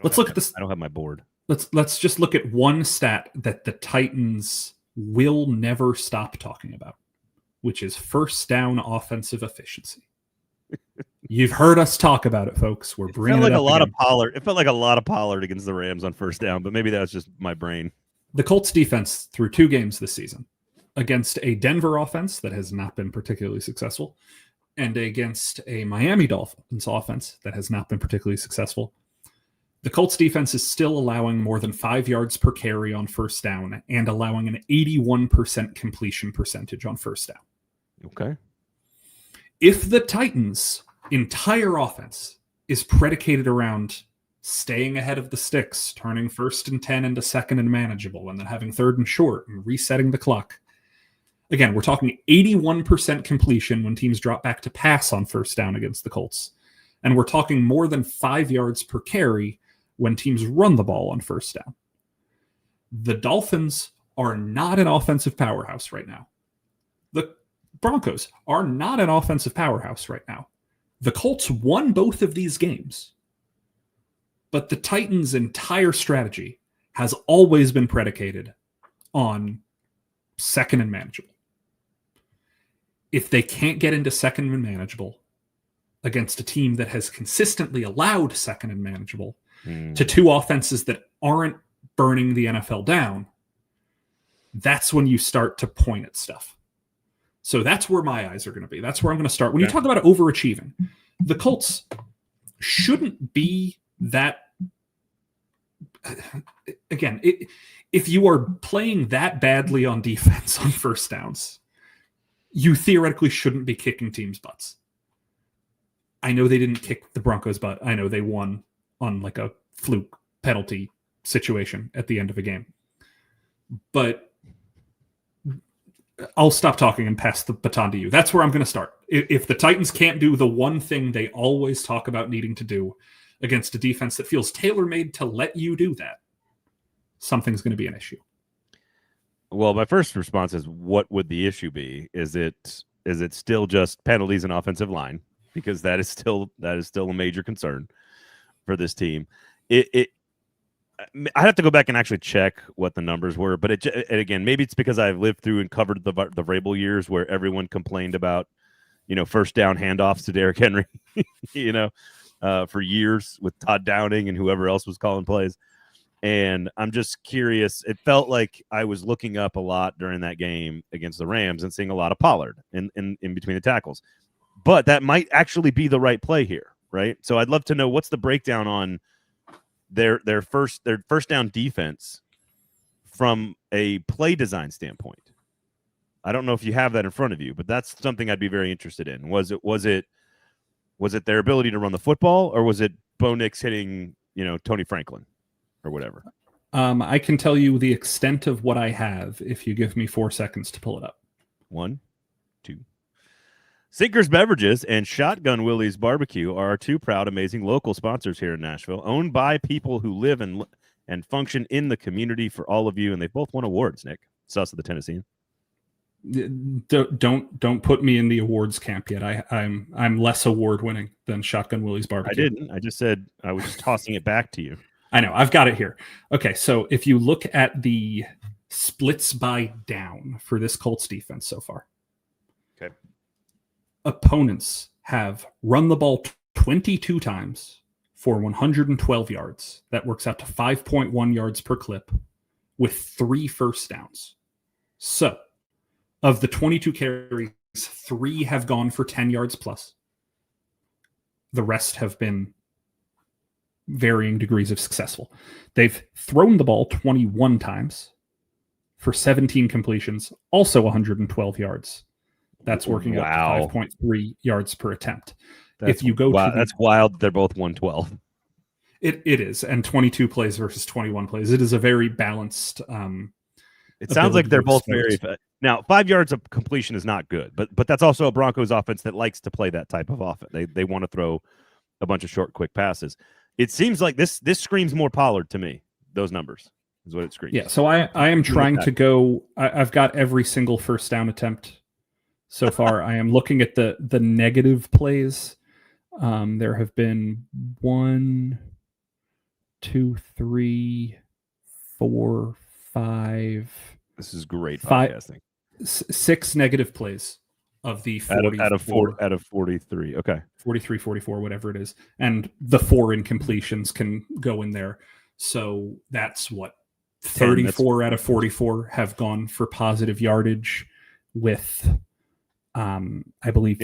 Let's look at this. I don't have my board. Let's just look at one stat that the Titans will never stop talking about, which is first down offensive efficiency. You've heard us talk about it, folks. We're bringing it up again. It felt like a lot of Pollard against the Rams on first down, but maybe that's just my brain. The Colts defense through 2 games this season against a Denver offense that has not been particularly successful and against a Miami Dolphins offense that has not been particularly successful. The Colts defense is still allowing more than 5 yards per carry on first down and allowing an 81% completion percentage on first down. Okay. If the Titans' entire offense is predicated around staying ahead of the sticks, turning 1st and 10 into 2nd and manageable, and then having 3rd and short and resetting the clock. Again, we're talking 81% completion when teams drop back to pass on first down against the Colts. And we're talking more than 5 yards per carry when teams run the ball on first down. The Dolphins are not an offensive powerhouse right now. The Broncos are not an offensive powerhouse right now. The Colts won both of these games. But the Titans' entire strategy has always been predicated on 2nd and manageable. If they can't get into 2nd and manageable against a team that has consistently allowed 2nd and manageable to 2 offenses that aren't burning the NFL down, that's when you start to point at stuff. So that's where my eyes are going to be. That's where I'm going to start. When you talk about overachieving, the Colts shouldn't be that. Again, if you are playing that badly on defense on first downs, you theoretically shouldn't be kicking teams' butts. I know they didn't kick the Broncos' butt. I know they won on like a fluke penalty situation at the end of a game. But I'll stop talking and pass the baton to you. That's where I'm going to start. If the Titans can't do the one thing they always talk about needing to do against a defense that feels tailor-made to let you do that, something's going to be an issue. Well, my first response is, what would the issue be? Is it Is it still just penalties and offensive line? Because that is still a major concern for this team. I have to go back and actually check what the numbers were, but and again, maybe it's because I've lived through and covered the Vrabel years where everyone complained about, first down handoffs to Derrick Henry, for years with Todd Downing and whoever else was calling plays. And I'm just curious. It felt like I was looking up a lot during that game against the Rams and seeing a lot of Pollard in between the tackles. But that might actually be the right play here, right? So I'd love to know what's the breakdown on their first down defense from a play design standpoint. I don't know if you have that in front of you, but that's something I'd be very interested in. Was it their ability to run the football, or was it Bo Nix hitting, Tony Franklin or whatever? I can tell you the extent of what I have if you give me 4 seconds to pull it up. 1, 2. Sinkers Beverages and Shotgun Willie's Barbecue are our 2 proud, amazing local sponsors here in Nashville, owned by people who live and function in the community for all of you, and they both won awards, Nick. Sus of the Tennessean. Don't put me in the awards camp yet. I'm less award winning than Shotgun Willie's Barbecue. I didn't. I just said I was just tossing it back to you. I know. I've got it here. Okay, so if you look at the splits by down for this Colts defense so far. Okay. Opponents have run the ball 22 times for 112 yards. That works out to 5.1 yards per clip with 3 first downs. So, of the 22 carries, 3 have gone for 10 yards plus. The rest have been varying degrees of successful. They've thrown the ball 21 times for 17 completions, also 112 yards. That's working out to 5.3 yards per attempt. That's wild. They're both 112. It is, and 22 plays versus 21 plays. It is a very balanced. It sounds like they're both very. Now, 5 yards of completion is not good, but that's also a Broncos offense that likes to play that type of offense. They want to throw a bunch of short, quick passes. It seems like this screams more Pollard to me. Those numbers is what it screams. Yeah, so I am trying to go. I've got every single first down attempt so far. I am looking at the negative plays. There have been 1, 2, 3, 4, 5. This is great podcasting. 6 negative plays of the 40, out of 43. Okay. 43, 44, whatever it is. And the 4 incompletions can go in there. So that's what 34 out of 44 have gone for positive yardage with I believe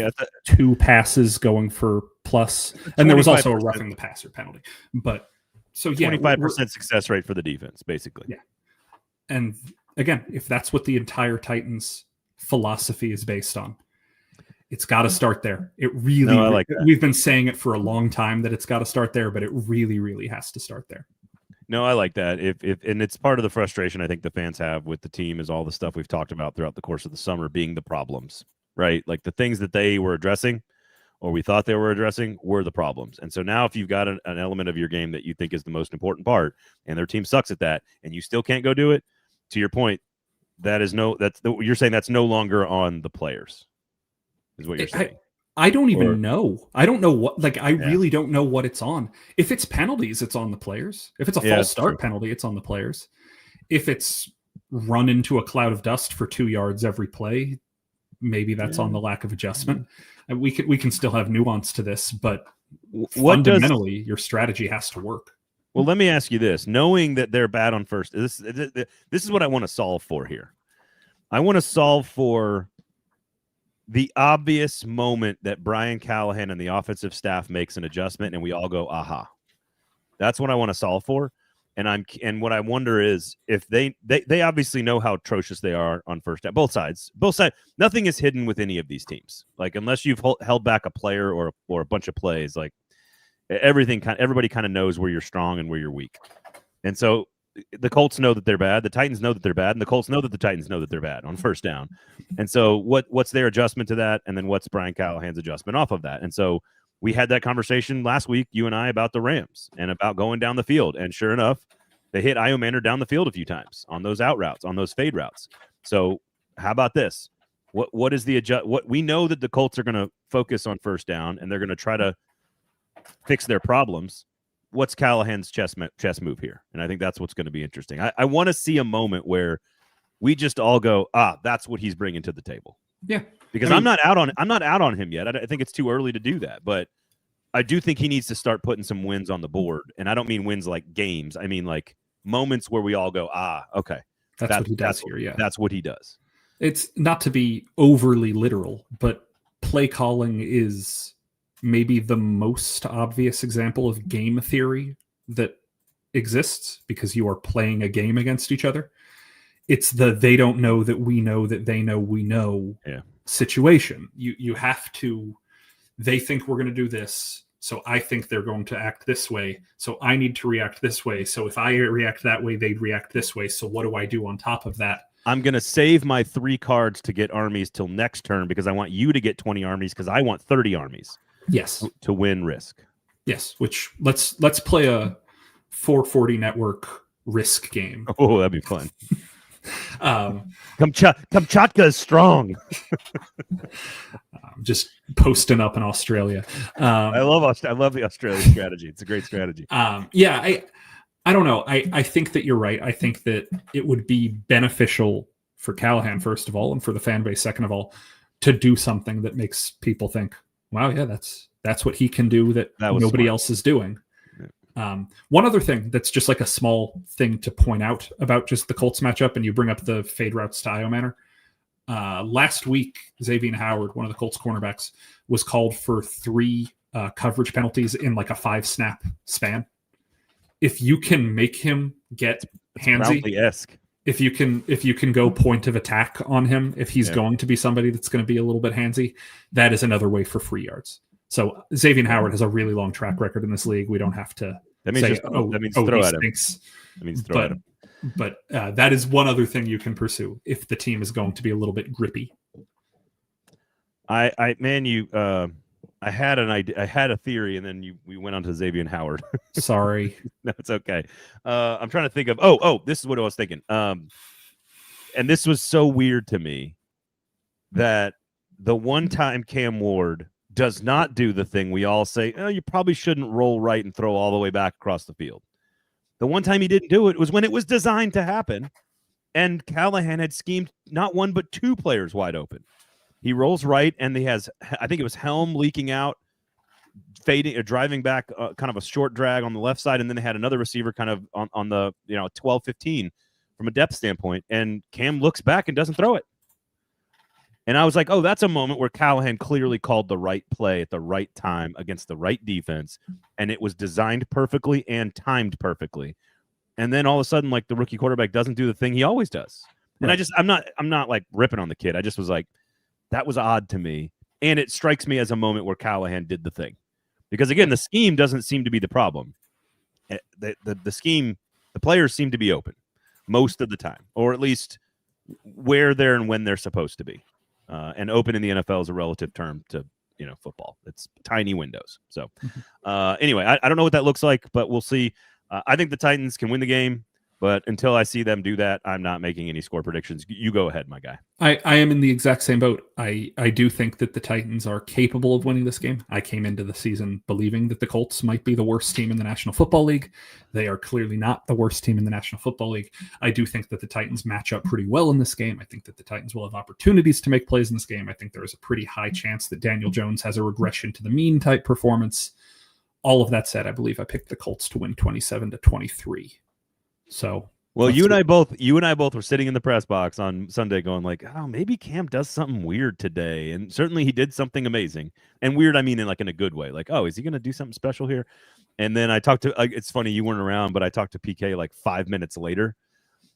2 passes going for plus. And there was also a roughing the passer penalty. But so 25% success rate for the defense, basically. Yeah. And again, if that's what the entire Titans philosophy is based on, it's got to start there. It really, I like that. We've been saying it for a long time that it's got to start there, but it really, really has to start there. No, I like that. And it's part of the frustration I think the fans have with the team is all the stuff we've talked about throughout the course of the summer being the problems, right? Like the things that they were addressing or we thought they were addressing were the problems. And so now if you've got an element of your game that you think is the most important part and their team sucks at that and you still can't go do it, to your point, you're saying that's no longer on the players, is what you're saying. I don't even know. I don't know what, really don't know what it's on. If it's penalties, it's on the players. If it's a false start penalty, it's on the players. If it's run into a cloud of dust for 2 yards every play, maybe that's on the lack of adjustment. And we can still have nuance to this, but fundamentally, your strategy has to work. Well, let me ask you this. Knowing that they're bad on first, this is what I want to solve for here. I want to solve for the obvious moment that Brian Callahan and the offensive staff makes an adjustment and we all go, aha. That's what I want to solve for. And what I wonder is if they obviously know how atrocious they are on first down. Both sides. Nothing is hidden with any of these teams. Like unless you've held back a player or a bunch of plays, like everybody kind of knows where you're strong and where you're weak. And so the Colts know that they're bad. The Titans know that they're bad. And the Colts know that the Titans know that they're bad on first down. And so what's their adjustment to that? And then what's Brian Callahan's adjustment off of that? And so we had that conversation last week, you and I, about the Rams and about going down the field. And sure enough, they hit Iomanner down the field a few times on those out routes, on those fade routes. So how about this? What is the adjust? What we know that the Colts are going to focus on first down and they're going to try to fix their problems. What's Callahan's chess move here? And I think that's what's going to be interesting. I want to see a moment where we just all go, that's what he's bringing to the table. Yeah, because I'm not out on him yet. I think it's too early to do that, but I do think he needs to start putting some wins on the board. And I don't mean wins like games. I mean like moments where we all go, okay, that's what he does here. Yeah, that's what he does. It's not to be overly literal, but play calling is maybe the most obvious example of game theory that exists, because you are playing a game against each other. It's the they don't know that we know that they know we know situation. You have to, they think we're going to do this, so I think they're going to act this way, so I need to react this way. So if I react that way, they'd react this way. So what do I do on top of that? I'm going to save my 3 cards to get armies till next turn because I want you to get 20 armies because I want 30 armies. Yes. To win risk. Yes, which let's play a 440 network risk game. Oh, that'd be fun. Kamchatka is strong. Just posting up in Australia. I love the Australian strategy. It's a great strategy. I don't know. I think that you're right. I think that it would be beneficial for Callahan, first of all, and for the fan base, second of all, to do something that makes people think, wow, yeah, that's what he can do that nobody else is doing. Yeah. One other thing that's just like a small thing to point out about just the Colts matchup, and you bring up the fade routes to Io Manor. Last week, Xavier Howard, one of the Colts cornerbacks, was called for 3 coverage penalties in like a 5-snap span. If you can make him get handsy, if you can go point of attack on him, if he's going to be somebody that's going to be a little bit handsy, that is another way for free yards. So Xavier Howard has a really long track record in this league. We don't have to that means throw at him. That means throw at him. But that is one other thing you can pursue if the team is going to be a little bit grippy. I had an idea. I had a theory, and then we went on to Xavier Howard. Sorry, no, it's okay. I'm trying to think of. This is what I was thinking. And this was so weird to me that the one time Cam Ward does not do the thing we all say, you probably shouldn't roll right and throw all the way back across the field. The one time he didn't do it was when it was designed to happen, and Callahan had schemed not 1 but 2 players wide open. He rolls right, and he has, I think it was Helm leaking out, fading or driving back, kind of a short drag on the left side, and then they had another receiver kind of on the 12-15 from a depth standpoint, and Cam looks back and doesn't throw it. And I was like, that's a moment where Callahan clearly called the right play at the right time against the right defense, and it was designed perfectly and timed perfectly. And then all of a sudden, like, the rookie quarterback doesn't do the thing he always does. And I'm not like ripping on the kid. I just was like, that was odd to me. And it strikes me as a moment where Callahan did the thing. Because, again, the scheme doesn't seem to be the problem. The scheme, the players seem to be open most of the time, or at least where they're and when they're supposed to be. And open in the NFL is a relative term to, football. It's tiny windows. So anyway, I don't know what that looks like, but we'll see. I think the Titans can win the game. But until I see them do that, I'm not making any score predictions. You go ahead, my guy. I am in the exact same boat. I do think that the Titans are capable of winning this game. I came into the season believing that the Colts might be the worst team in the National Football League. They are clearly not the worst team in the National Football League. I do think that the Titans match up pretty well in this game. I think that the Titans will have opportunities to make plays in this game. I think there is a pretty high chance that Daniel Jones has a regression to the mean type performance. All of that said, I believe I picked the Colts to win 27-23. So, well, you and I both were sitting in the press box on Sunday going like, maybe Cam does something weird today. And certainly he did something amazing. And weird, I mean, in a good way. Like, is he going to do something special here? And then I talked to, it's funny, you weren't around, but I talked to PK like 5 minutes later,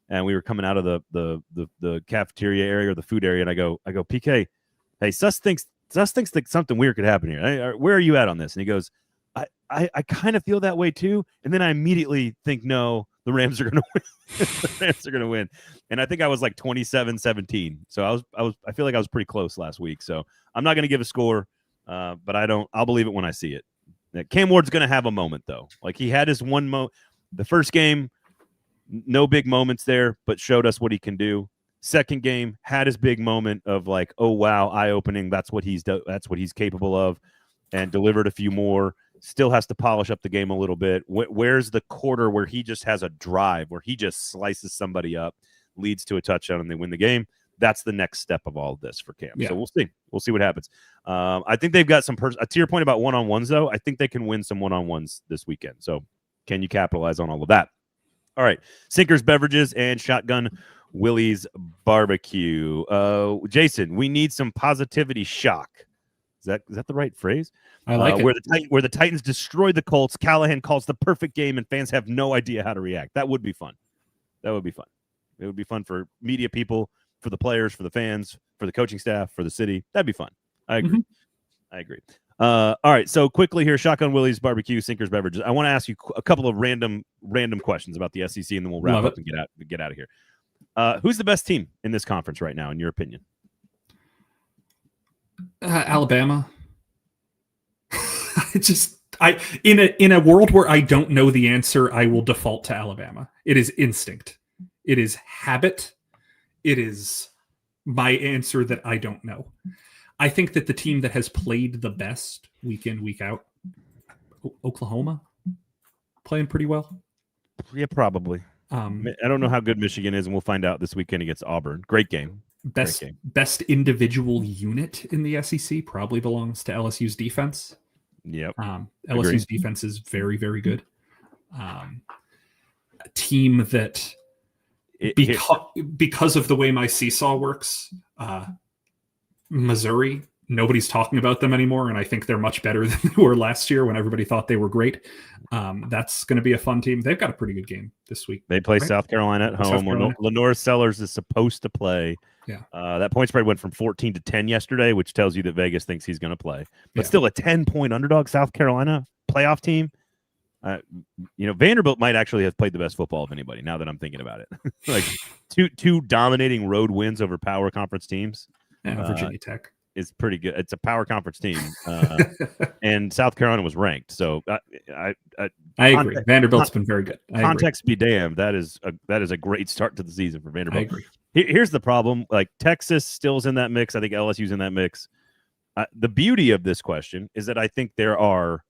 and we were coming out of the cafeteria area or the food area. And I go, PK, hey, Sus thinks that something weird could happen here. Where are you at on this? And he goes, I kind of feel that way too. And then I immediately think, no, the Rams are going to win. The Rams are going to win. And I think I was like 27-17. So I feel like I was pretty close last week. So I'm not going to give a score, but I'll believe it when I see it. Cam Ward's going to have a moment though. Like he had his the first game, no big moments there, but showed us what he can do. Second game had his big moment of like, oh wow, eye opening. That's what he's capable of, and delivered a few more. Still has to polish up the game a little bit. Where's the quarter where he just has a drive where he just slices somebody up, leads to a touchdown, and they win the game? That's the next step of all of this for Cam. Yeah. So we'll see what happens. I think they've got some to your point about one-on-ones, though. I think they can win some one-on-ones this weekend. So can you capitalize on all of that? All right, Sinkers Beverages and Shotgun Willie's Barbecue. Jason, we need some positivity shock. Is that the right phrase? I like it. Where the Titans destroyed the Colts. Callahan calls the perfect game, and fans have no idea how to react. That would be fun. It would be fun for media people, for the players, for the fans, for the coaching staff, for the city. That'd be fun. I agree. I agree. All right. So quickly here, Shotgun Willie's Barbecue, Sinkers Beverages. I want to ask you a couple of random questions about the SEC, and then we'll wrap up and get out of here. Who's the best team in this conference right now, in your opinion? Alabama. In a world where I don't know the answer, I will default to Alabama. It is instinct. It is habit. It is my answer that I don't know. I think that the team that has played the best week in, week out, Oklahoma, playing pretty well. Yeah, probably. I don't know how good Michigan is, and we'll find out this weekend against Auburn. Great game. Best individual unit in the SEC probably belongs to LSU's defense. Yep. LSU's defense is very, very good. A team that because of the way my seesaw works, Missouri, nobody's talking about them anymore, and I think they're much better than they were last year when everybody thought they were great. That's going to be a fun team. They've got a pretty good game this week. They play South Carolina at home. Lenore Sellers is supposed to play. Yeah. That point spread went from 14 to 10 yesterday, which tells you that Vegas thinks he's going to play. But still a 10-point underdog, South Carolina playoff team. Vanderbilt might actually have played the best football of anybody now that I'm thinking about it. Like two dominating road wins over power conference teams. And Virginia Tech is pretty good. It's a power conference team, and South Carolina was ranked. So I agree. Vanderbilt's been very good. Context be damned. That is a great start to the season for Vanderbilt. I agree. Here's the problem: like Texas still's in that mix. I think LSU's in that mix. The beauty of this question is that I think there are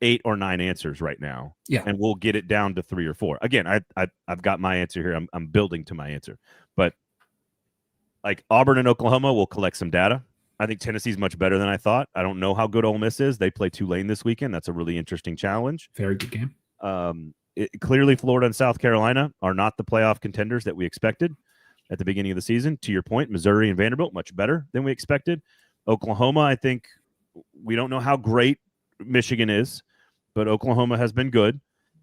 8 or 9 answers right now. Yeah, and we'll get it down to 3 or 4. Again, I've got my answer here. I'm building to my answer, but like Auburn and Oklahoma will collect some data. I think Tennessee's much better than I thought. I don't know how good Ole Miss is. They play Tulane this weekend. That's a really interesting challenge. Very good game. Clearly, Florida and South Carolina are not the playoff contenders that we expected at the beginning of the season. To your point, Missouri and Vanderbilt, much better than we expected. Oklahoma, I think we don't know how great Michigan is, but Oklahoma has been good,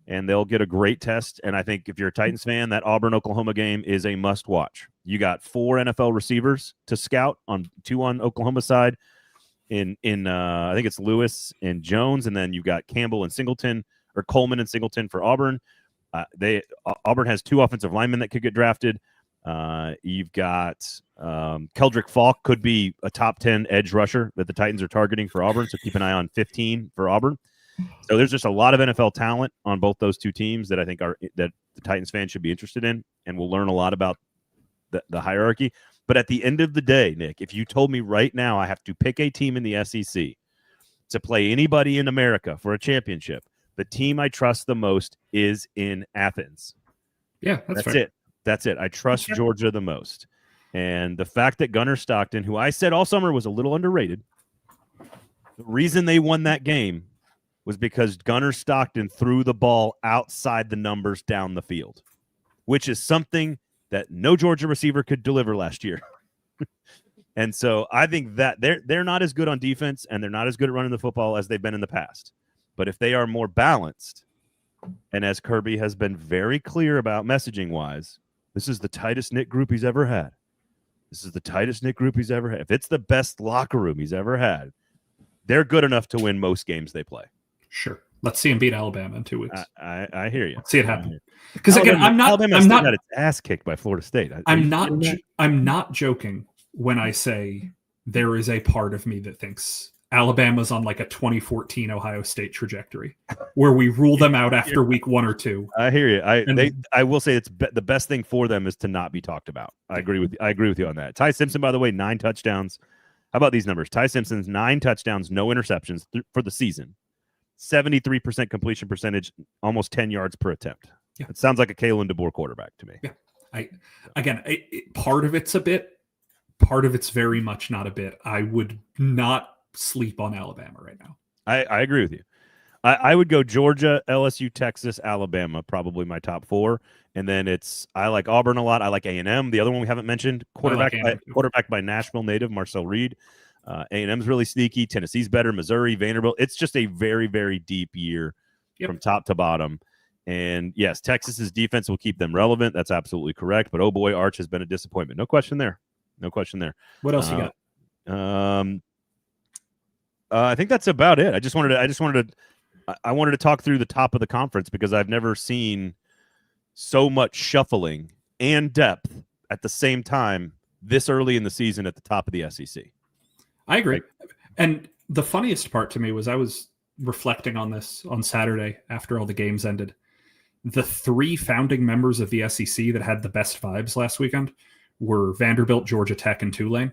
and they'll get a great test. And I think if you're a Titans fan, that Auburn-Oklahoma game is a must-watch. You got 4 NFL receivers to scout, 2 on Oklahoma side. I think it's Lewis and Jones, and then you've got Campbell and Singleton, or Coleman and Singleton for Auburn. Auburn has 2 offensive linemen that could get drafted. You've got Keldrick Falk could be a top 10 edge rusher that the Titans are targeting for Auburn, so keep an eye on 15 for Auburn. So there's just a lot of NFL talent on both those 2 teams that I think that the Titans fans should be interested in, and we'll learn a lot about the hierarchy. But at the end of the day, Nick, if you told me right now I have to pick a team in the SEC to play anybody in America for a championship, the team I trust the most is in Athens. Yeah, that's fair. it. That's it. I trust Georgia the most. And the fact that Gunnar Stockton, who I said all summer was a little underrated, the reason they won that game was because Gunnar Stockton threw the ball outside the numbers down the field, which is something that no Georgia receiver could deliver last year. And so I think that they're not as good on defense, and they're not as good at running the football as they've been in the past. But if they are more balanced, and as Kirby has been very clear about messaging-wise, this is the tightest knit group he's ever had. This is the tightest knit group he's ever had. If it's the best locker room he's ever had, they're good enough to win most games they play. Sure. Let's see him beat Alabama in 2 weeks. I hear you. Let's see it happen. Because again, Alabama got its ass kicked by Florida State. I'm not joking when I say there is a part of me that thinks Alabama's on like a 2014 Ohio State trajectory where we rule them out after week 1 or 2. I hear you. I will say the best thing for them is to not be talked about. I agree with you on that. Ty Simpson, by the way, 9 touchdowns. How about these numbers? Ty Simpson's 9 touchdowns, no interceptions for the season. 73% completion percentage, almost 10 yards per attempt. Yeah. It sounds like a Kalen DeBoer quarterback to me. Yeah. Part of it's a bit, part of it's very much not a bit. I would not sleep on Alabama right now. I agree with you. I would go Georgia, LSU, Texas, Alabama, probably my top 4. And then I like Auburn a lot. I like A&M. The other one we haven't mentioned, quarterback by Nashville native Marcel Reed. A&M's really sneaky. Tennessee's better. Missouri, Vanderbilt. It's just a very, very deep year from top to bottom. And yes, Texas's defense will keep them relevant. That's absolutely correct. But oh boy, Arch has been a disappointment. No question there. What else you got? I think that's about it. I wanted to talk through the top of the conference because I've never seen so much shuffling and depth at the same time this early in the season at the top of the SEC. I agree. And the funniest part to me was I was reflecting on this on Saturday after all the games ended. The 3 founding members of the SEC that had the best vibes last weekend were Vanderbilt, Georgia Tech, and Tulane.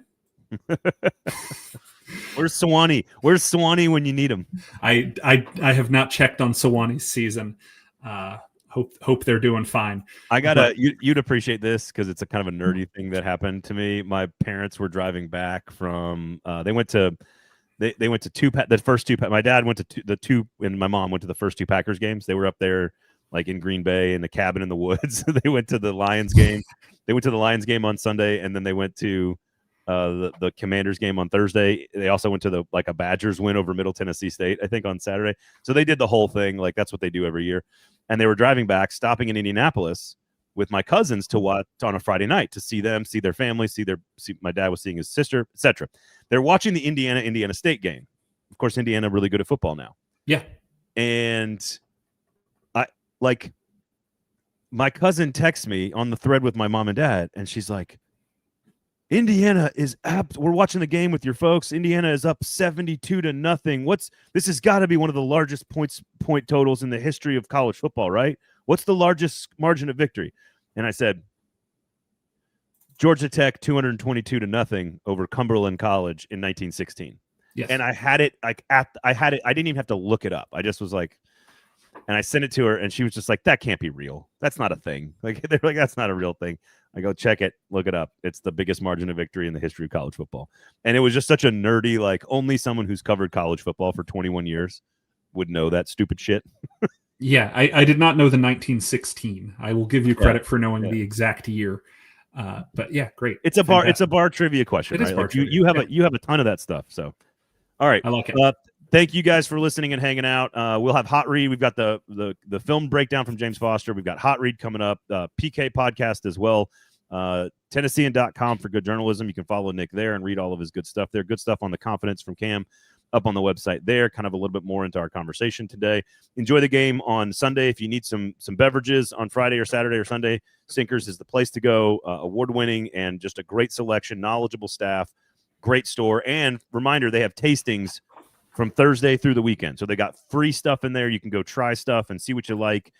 Where's Sewanee? Where's Sewanee when you need him? I have not checked on Sewanee's season. Hope they're doing fine. You'd appreciate this because it's a kind of a nerdy thing that happened to me. My parents were driving back from they went to the first 2. My dad went to the 2, and my mom went to the first 2 Packers games. They were up there like in Green Bay in the cabin in the woods. They went to the Lions game. They went to the Lions game on Sunday, and then they went to the Commanders game on Thursday. They also went to a Badgers win over Middle Tennessee State, I think, on Saturday. So they did the whole thing. Like that's what they do every year. And they were driving back, stopping in Indianapolis with my cousins to watch on a Friday night to see them, see their family, see my dad was seeing his sister, etc. They're watching the Indiana State game. Of course, Indiana really good at football now. Yeah. And my cousin texts me on the thread with my mom and dad, and she's like, Indiana is we're watching the game with your folks. Indiana is up 72-0. This has got to be one of the largest point totals in the history of college football, right? What's the largest margin of victory? And I said, Georgia Tech 222-0 over Cumberland College in 1916. Yes. And I had it I didn't even have to look it up. I just was like, and I sent it to her, and she was just like, that can't be real. That's not a thing. Like, they're like, that's not a real thing. I go, check it, look it up. It's the biggest margin of victory in the history of college football. And it was just such a nerdy, like, only someone who's covered college football for 21 years would know that stupid shit. Yeah, I did not know the 1916. I will give you credit for knowing the exact year. But yeah, great. It's a bar trivia question, right? Like you have a ton of that stuff. So, all right, I like it. Thank you guys for listening and hanging out. We'll have Hot Read. We've got the film breakdown from James Foster. We've got Hot Read coming up. PK podcast as well. Tennessean.com for good journalism. You can follow Nick there and read all of his good stuff there. Good stuff on the confidence from Cam up on the website there. Kind of a little bit more into our conversation today. Enjoy the game on Sunday. If you need some beverages on Friday or Saturday or Sunday, Sinkers is the place to go. Award-winning and just a great selection, knowledgeable staff, great store. And reminder, they have tastings from Thursday through the weekend. So they got free stuff in there. You can go try stuff and see what you like,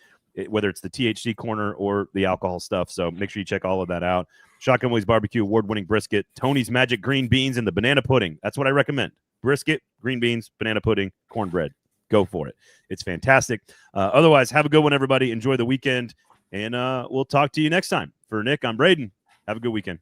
whether it's the THC corner or the alcohol stuff. So make sure you check all of that out. Shotgun Willie's Barbecue, award-winning brisket, Tony's Magic Green Beans, and the banana pudding. That's what I recommend. Brisket, green beans, banana pudding, cornbread. Go for it. It's fantastic. Otherwise, have a good one, everybody. Enjoy the weekend, and we'll talk to you next time. For Nick, I'm Braden. Have a good weekend.